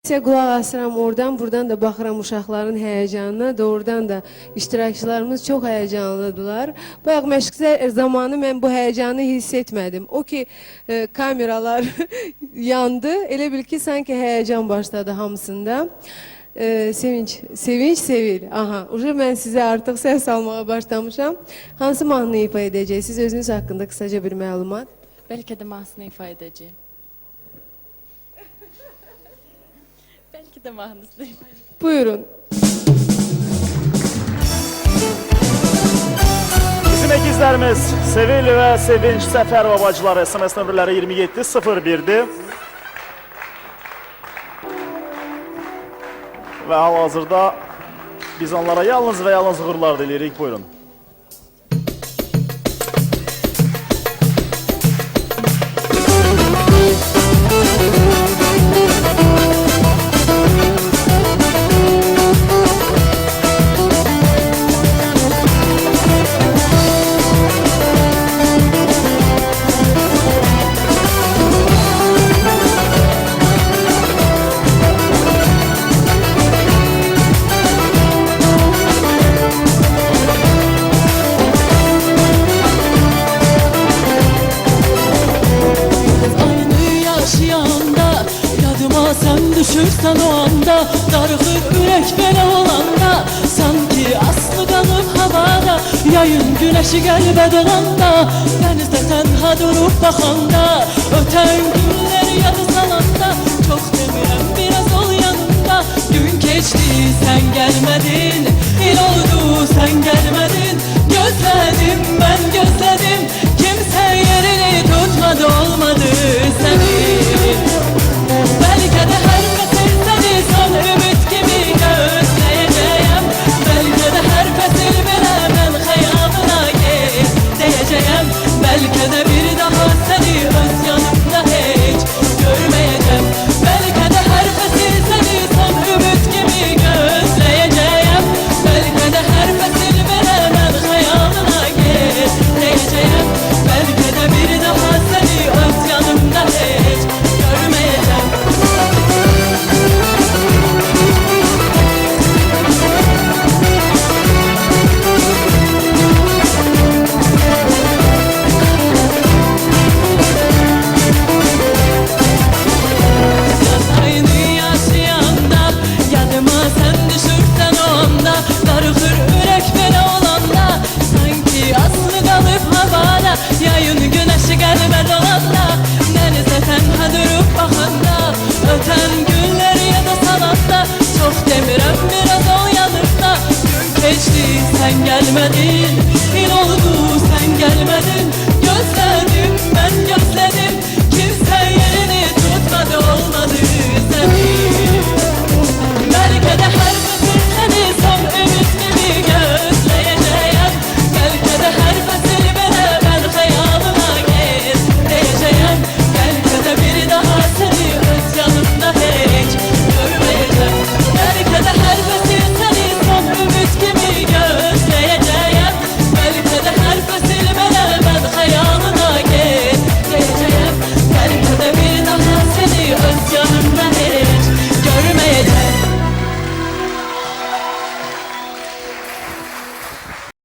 Size qulaq asıram oradan, buradan da baxıram uşaqların həyəcanına. Doğrudan da iştirakçılarımız çox həyəcanlıdılar. Bayaq məşq zamanı mən bu həyəcanı hiss etmədim. O ki kameralar yandı, elə bil ki sanki həyəcan başladı hamısında. Sevinç, Sevil. Aha, mən sizə artıq səs almağa başlamışam. Hansı mahnını ifa edəcəksiniz? Özünüz haqqında kısaca bir məlumat. Bəlkə də mahnısını ifa edəcəyim. Belki de mahnısını. Buyurun. Bizim ekizlərimiz Sevil və Sevinç Səfərova bacıları SMS nömrələri 2701-dir. Və hal-hazırda biz onlara yalnız və yalnız uğurlar diliyirik. Buyurun. Düşürsən o anda, darıxır ürək belə olanda, sanki aslı qalıb havada, yayın güneşi qəlbə dolanda, dənizdə tənha durub baxanda, ötən günləri yadı salanda, çox demirəm biraz ol yanında. Gün keçdi sən gəlmədin, il oldu sən gəlmədin, gözlədim mən gözlədim, kimsə yerini tutmadı olmadı sənin. Belki de her fesil seni son ümit gibi gözleyeceğim. Belki de her fesil bilemem hayalına git diyeceğim. Belki de bir daha seni öz yanımda hiç görmeyeceğim. Belki de her fesil seni son ümit gibi gözleyeceğim. Belki de her fesil bilemem hayalına git diyeceğim. Belki de bir daha seni öz yanımda hiç görmeyeceğim. Yayın güneşi qəlbə dolanda, dənizdə tənha durub baxanda, ötən günləri yada salanda, çox demirəm biraz ol yanımda. Gün keçdi sən gəlmədin, il oldu sən gəlmədin,